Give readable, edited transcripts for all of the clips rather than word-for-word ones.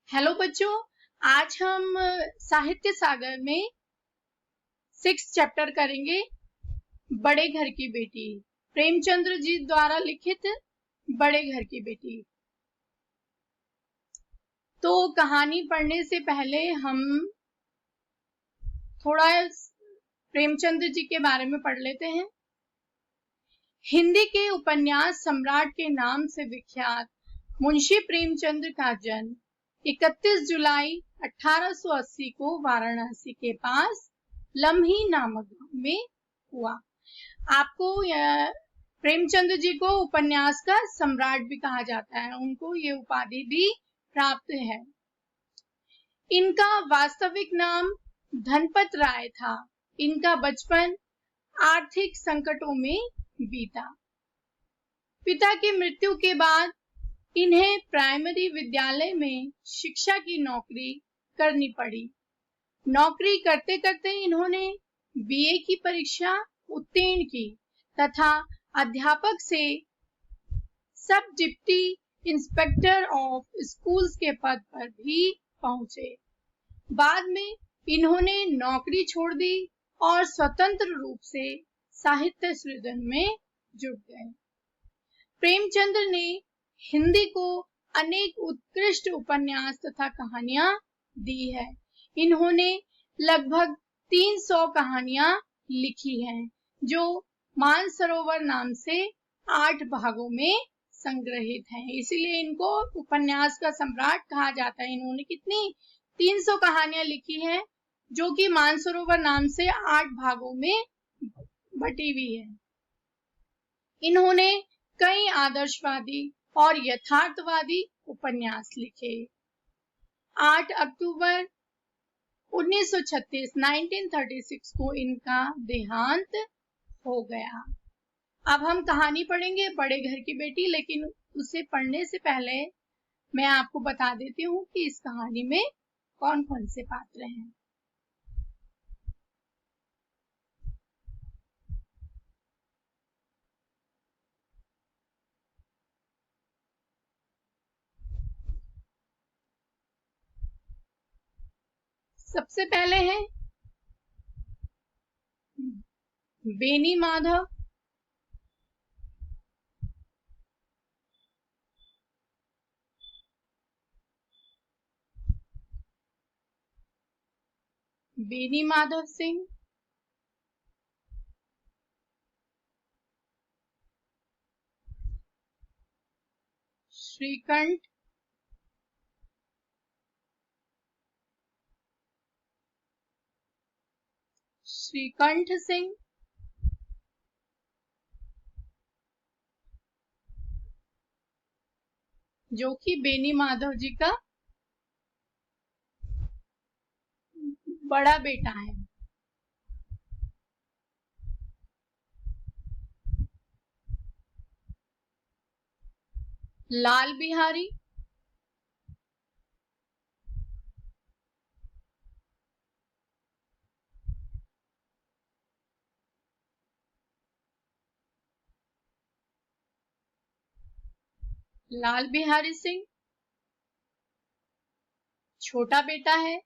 Hello बच्चों, आज हम साहित्य सागर में 6th चैप्टर करेंगे। बड़े घर की बेटी, प्रेमचंद्र जी द्वारा लिखित बड़े घर की बेटी। तो कहानी पढ़ने से पहले हम थोड़ा प्रेमचंद्र जी के बारे में पढ़ लेते हैं। हिंदी के उपन्यास सम्राट के नाम से विख्यात मुंशी प्रेमचंद्र का जन्म 31 जुलाई 1880 को वाराणसी के पास लम्ही नामक गांव में हुआ। आपको प्रेमचंद्र जी को उपन्यास का सम्राट भी कहा जाता है, उनको ये उपाधि भी प्राप्त है। इनका वास्तविक नाम धनपत राय था। इनका बचपन आर्थिक संकटों में बीता। पिता की मृत्यु के बाद इन्हें प्राइमरी विद्यालय में शिक्षा की नौकरी करनी पड़ी। नौकरी करते करते इन्होंने बीए की परीक्षा उत्तीर्ण की तथा अध्यापक से सब डिप्टी इंस्पेक्टर ऑफ स्कूल्स के पद पर भी पहुंचे। बाद में इन्होंने नौकरी छोड़ दी और स्वतंत्र रूप से साहित्य सृजन में जुट गए। प्रेमचंद्र ने हिंदी को अनेक उत्कृष्ट उपन्यास तथा कहानियां दी है। इन्होंने लगभग 300 कहानियां लिखी हैं, जो मानसरोवर नाम से 8 भागों में संग्रहित हैं। इसीलिए इनको उपन्यास का सम्राट कहा जाता है। इन्होंने कितनी 300 कहानियां लिखी हैं, जो कि मानसरोवर नाम से 8 भागों में बटी हुई है। इन्होंने कई आदर्शवादी और यथार्थवादी उपन्यास लिखे। 8 अक्टूबर 1936 को इनका देहांत हो गया। अब हम कहानी पढ़ेंगे बड़े घर की बेटी, लेकिन उसे पढ़ने से पहले मैं आपको बता देती हूँ कि इस कहानी में कौन कौन से पात्र हैं। सबसे पहले हैं बेनी माधव, बेनी माधव सिंह, श्रीकंठ, श्रीकंठ सिंह, जो कि बेनी माधव जी का बड़ा बेटा है। लाल बिहारी, लाल बिहारी सिंह छोटा बेटा है।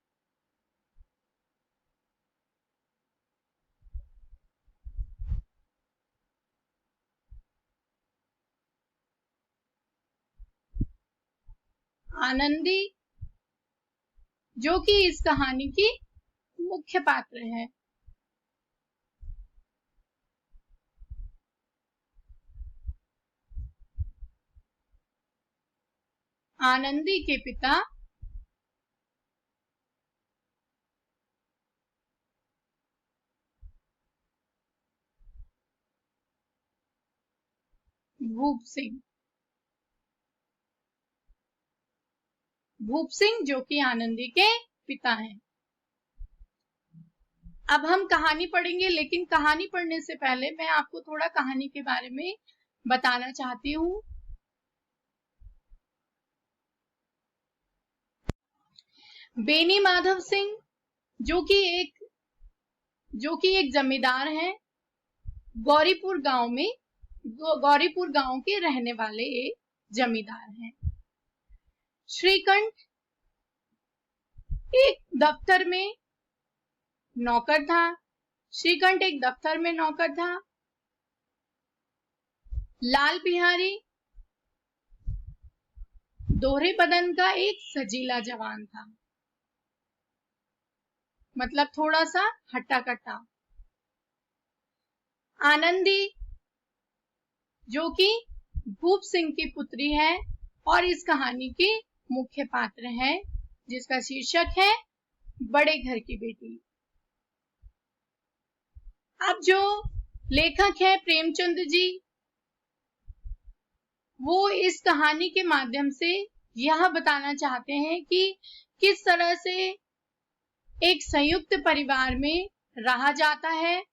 आनंदी, जो कि इस कहानी की मुख्य पात्र है। आनंदी के पिता भूप सिंह, भूप सिंह जो कि आनंदी के पिता हैं। अब हम कहानी पढ़ेंगे, लेकिन कहानी पढ़ने से पहले मैं आपको थोड़ा कहानी के बारे में बताना चाहती हूँ। बेनी माधव सिंह जो कि एक जमींदार हैं, गौरीपुर गांव के रहने वाले एक जमींदार हैं। श्रीकंठ एक दफ्तर में नौकर था। श्रीकंठ एक दफ्तर में नौकर था। लाल बिहारी दोहरे बदन का एक सजीला जवान था, मतलब थोड़ा सा हट्टा कट्टा। आनंदी जो कि भूप सिंह की पुत्री है और इस कहानी की मुख्य पात्र है, जिसका शीर्षक है बड़े घर की बेटी। अब जो लेखक है प्रेमचंद जी, वो इस कहानी के माध्यम से यह बताना चाहते हैं कि किस तरह से एक संयुक्त परिवार में रहा जाता है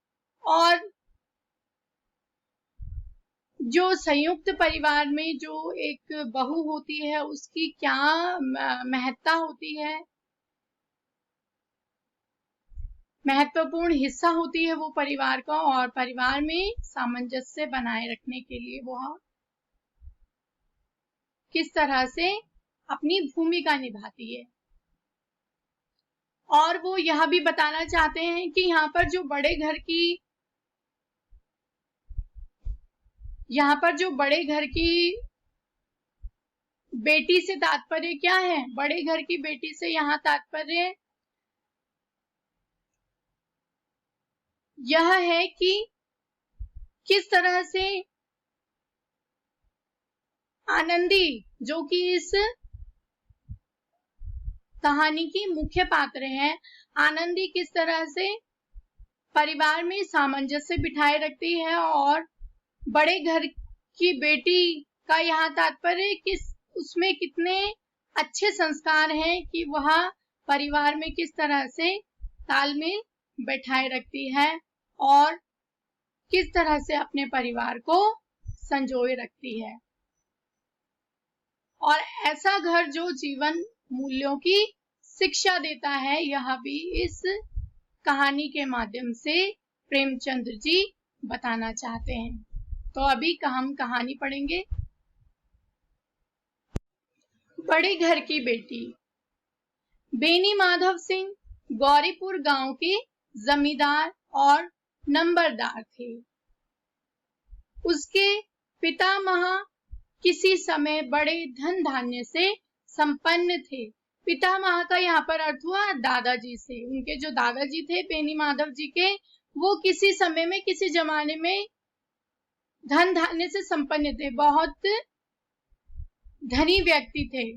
और जो संयुक्त परिवार में जो एक बहू होती है उसकी क्या महत्ता होती है, महत्वपूर्ण हिस्सा होती है वो परिवार का, और परिवार में सामंजस्य बनाए रखने के लिए वह किस तरह से अपनी भूमिका निभाती है। और वो यह भी बताना चाहते हैं कि यहाँ पर जो बड़े घर की बेटी से तात्पर्य क्या है। बड़े घर की बेटी से यहाँ तात्पर्य यह है कि किस तरह से आनंदी, जो कि इस कहानी की मुख्य पात्र है, आनंदी किस तरह से परिवार में सामंजस्य बिठाए रखती है। और बड़े घर की बेटी का यहाँ तात्पर्य किस उसमें कितने अच्छे संस्कार हैं कि वह परिवार में किस तरह से तालमेल बैठाए रखती है और किस तरह से अपने परिवार को संजोए रखती है। और ऐसा घर जो जीवन मूल्यों की शिक्षा देता है, यह भी इस कहानी के माध्यम से प्रेमचंद जी बताना चाहते हैं। तो अभी हम कहानी पढ़ेंगे बड़े घर की बेटी। बेनी माधव सिंह गौरीपुर गांव के जमींदार और नंबरदार थे। उसके पितामह किसी समय बड़े धन धान्य से संपन्न थे। पितामह का यहाँ पर अर्थ हुआ दादाजी से। उनके जो दादाजी थे बेनी माधव जी के, वो किसी समय में किसी जमाने में धन धान्य से संपन्न थे, बहुत धनी व्यक्ति थे।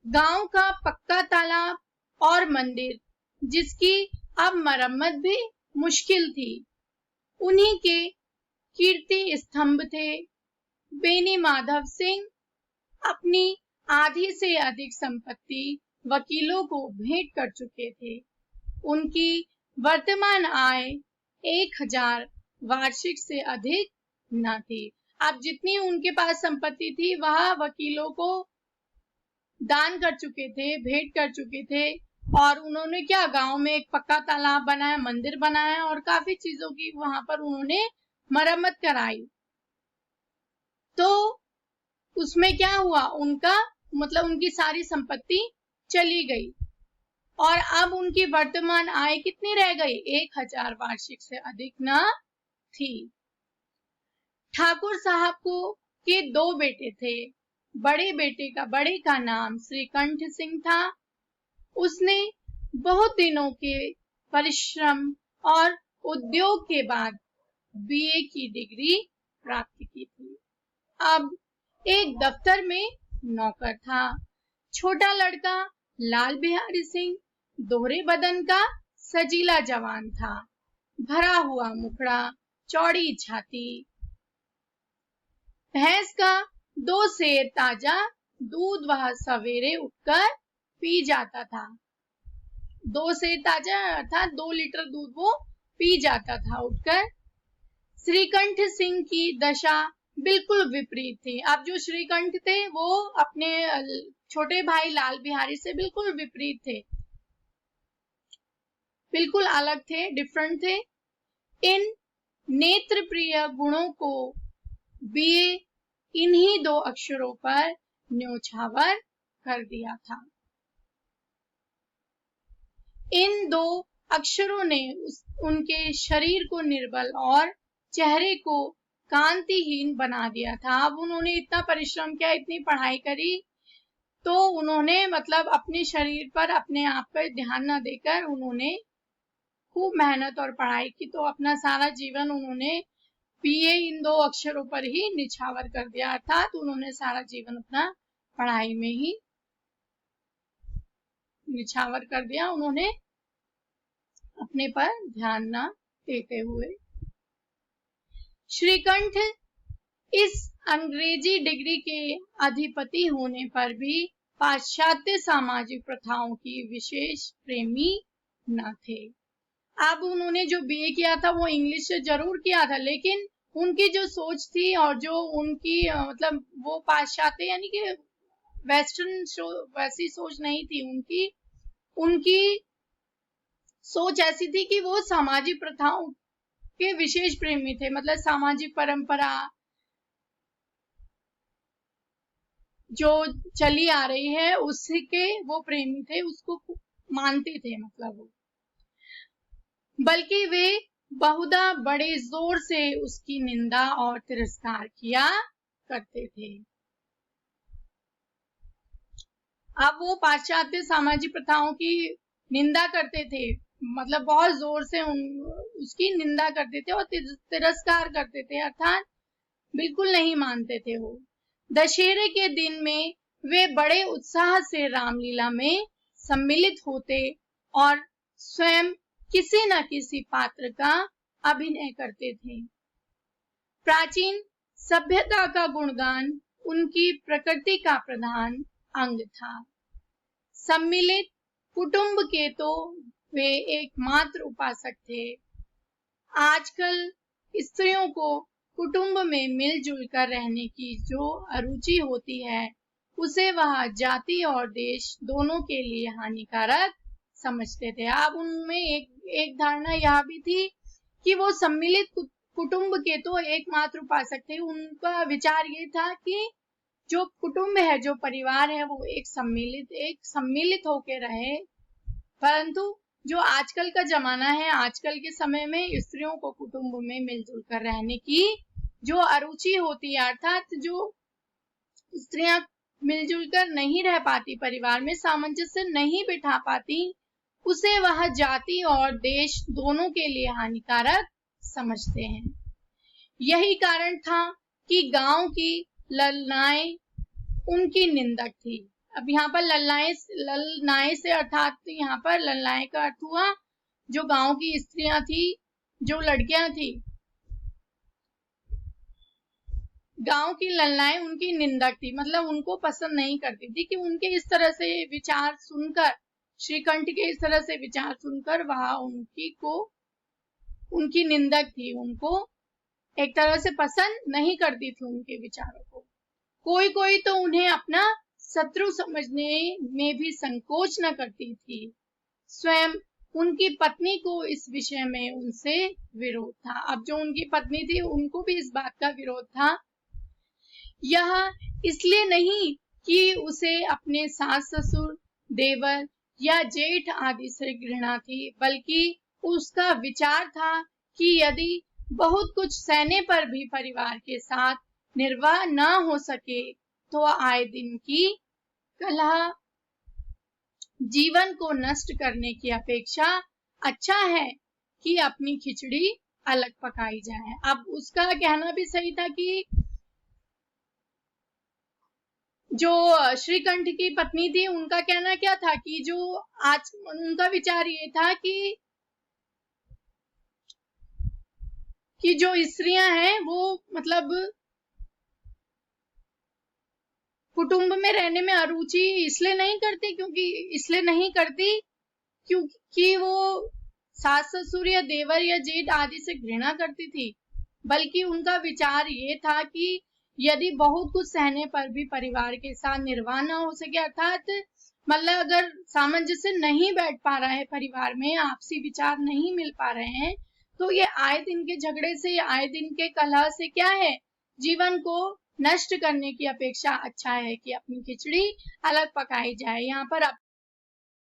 गांव का पक्का तालाब और मंदिर, जिसकी अब मरम्मत भी मुश्किल थी, उन्हीं के कीर्ति स्तंभ थे। बेनी माधव सिंह अपनी आधी से अधिक संपत्ति वकीलों को भेंट कर चुके थे। उनकी वर्तमान आय 1000 वार्षिक से अधिक न थी। अब जितनी उनके पास संपत्ति थी वह वकीलों को दान कर चुके थे, भेंट कर चुके थे। और उन्होंने क्या, गांव में एक पक्का तालाब बनाया, मंदिर बनाया और काफी चीजों की वहां पर उन्होंने मरम्मत कराई। तो उसमें क्या हुआ, उनका मतलब उनकी सारी संपत्ति चली गई और अब उनकी वर्तमान आय कितनी रह गई, 1000 वार्षिक से अधिक न थी। ठाकुर साहब को के 2 बेटे थे। बड़े का नाम श्रीकंठ सिंह था। उसने बहुत दिनों के परिश्रम और उद्योग के बाद बीए की डिग्री प्राप्त की थी। अब एक दफ्तर में नौकर था। छोटा लड़का लाल बिहारी सिंह दोहरे बदन का सजीला जवान था। भरा हुआ मुखड़ा, चौड़ी छाती। भैंस का 2 सेर ताजा दूध वह सवेरे उठकर पी जाता था। 2 सेर ताजा अर्थात 2 लीटर दूध वो पी जाता था उठकर। श्रीकंठ सिंह की दशा बिल्कुल विपरीत थी। अब जो श्रीकंठ थे वो अपने छोटे भाई लाल बिहारी से बिल्कुल विपरीत थे, बिल्कुल अलग थे, डिफरेंट थे। इन नेत्र प्रिय गुणों को बीए इन्हीं 2 अक्षरों पर न्योछावर कर दिया था। इन दो अक्षरों ने उनके शरीर को निर्बल और चेहरे को कांतिहीन बना दिया था। अब उन्होंने इतना परिश्रम किया, इतनी पढ़ाई करी, तो उन्होंने मतलब अपने शरीर पर अपने आप पर ध्यान न देकर उन्होंने खूब मेहनत और पढ़ाई की, तो अपना सारा जीवन उन्होंने बीए इन दो अक्षरों पर ही निछावर कर दिया, अर्थात उन्होंने सारा जीवन अपना पढ़ाई में ही निछावर कर दिया, उन्होंने अपने पर ध्यान न देते हुए। श्रीकंठ इस अंग्रेजी डिग्री के अधिपति होने पर भी पाश्चात्य सामाजिक प्रथाओं की विशेष प्रेमी न थे। अब उन्होंने जो बीए किया था वो इंग्लिश से जरूर किया था, लेकिन उनकी जो सोच थी और जो उनकी मतलब वो पाश्चात्य यानी कि वेस्टर्न वैसी सोच नहीं थी उनकी सोच ऐसी थी कि वो सामाजिक प्रथाओं के विशेष प्रेमी थे, मतलब सामाजिक परंपरा जो चली आ रही है उसके वो प्रेमी थे, उसको मानते थे मतलब वो, बल्कि वे बहुधा बड़े जोर से उसकी निंदा और तिरस्कार किया करते थे। अब वो पाश्चात्य सामाजिक प्रथाओं की निंदा करते थे, मतलब बहुत जोर से उसकी निंदा करते थे और तिरस्कार करते थे, अर्थात बिल्कुल नहीं मानते थे वो। दशहरे के दिन में वे बड़े उत्साह से रामलीला में सम्मिलित होते और स्वयं किसी न किसी पात्र का अभिनय करते थे। प्राचीन सभ्यता का गुणगान उनकी प्रकृति का प्रधान अंग था। सम्मिलित कुटुंब के तो वे एकमात्र उपासक थे। आजकल स्त्रियों को कुटुंब में मिलजुल कर रहने की जो अरुचि होती है, उसे वह जाति और देश दोनों के लिए हानिकारक समझते थे। अब उनमें एक धारणा यह भी थी कि वो सम्मिलित कुटुंब के तो एकमात्र उपासक थे। उनका विचार ये था कि जो कुटुंब है, जो परिवार है, वो एक सम्मिलित होके रहे, परंतु जो आजकल का जमाना है, आजकल के समय में स्त्रियों को कुटुंब में मिलजुल कर रहने की जो अरुचि होती है, अर्थात जो स्त्रियां मिलजुल कर नहीं रह पाती, परिवार में सामंजस्य नहीं बिठा पाती, उसे वह जाति और देश दोनों के लिए हानिकारक समझते हैं। यही कारण था कि गांव की ललनाएं उनकी निंदक थी। अब यहाँ पर ललनाएं से अर्थात यहाँ पर ललनाएं का अर्थ हुआ जो गांव की स्त्रियां थी, जो लड़कियां थी, गांव की ललनाएं उनकी निंदक थी, मतलब उनको पसंद नहीं करती थी कि उनके इस तरह से विचार सुनकर, श्रीकंठ के इस तरह से विचार सुनकर वह उनकी निंदक थी, उनको एक तरह से पसंद नहीं करती थी उनके विचारों को। कोई तो उन्हें अपना शत्रु समझने में भी संकोच न करती थी। स्वयं उनकी पत्नी को इस विषय में उनसे विरोध था। अब जो उनकी पत्नी थी उनको भी इस बात का विरोध था। यह इसलिए नहीं कि उसे अपने सास ससुर, देवर या जेठ आदि से घृणा थी, बल्कि उसका विचार था कि यदि बहुत कुछ सहने पर भी परिवार के साथ निर्वाह न हो सके तो आए दिन की कलह जीवन को नष्ट करने की अपेक्षा अच्छा है कि अपनी खिचड़ी अलग पकाई जाए। अब उसका कहना भी सही था कि जो श्रीकंठ की पत्नी थी उनका कहना क्या था कि जो आज उनका विचार ये था कि जो स्त्रियां हैं वो मतलब कुटुंब में रहने में अरुचि इसलिए नहीं करती क्योंकि वो सास ससुर या देवर या जेठ आदि से घृणा करती थी, बल्कि उनका विचार ये था कि यदि बहुत कुछ सहने पर भी परिवार के साथ निर्वाह न हो सके, अर्थात मतलब अगर सामंजस्य नहीं बैठ पा रहा है परिवार में, आपसी विचार नहीं मिल पा रहे हैं, तो ये आए दिन के झगड़े से, आए दिन के कलह से क्या है, जीवन को नष्ट करने की अपेक्षा अच्छा है कि अपनी खिचड़ी अलग पकाई जाए। यहाँ पर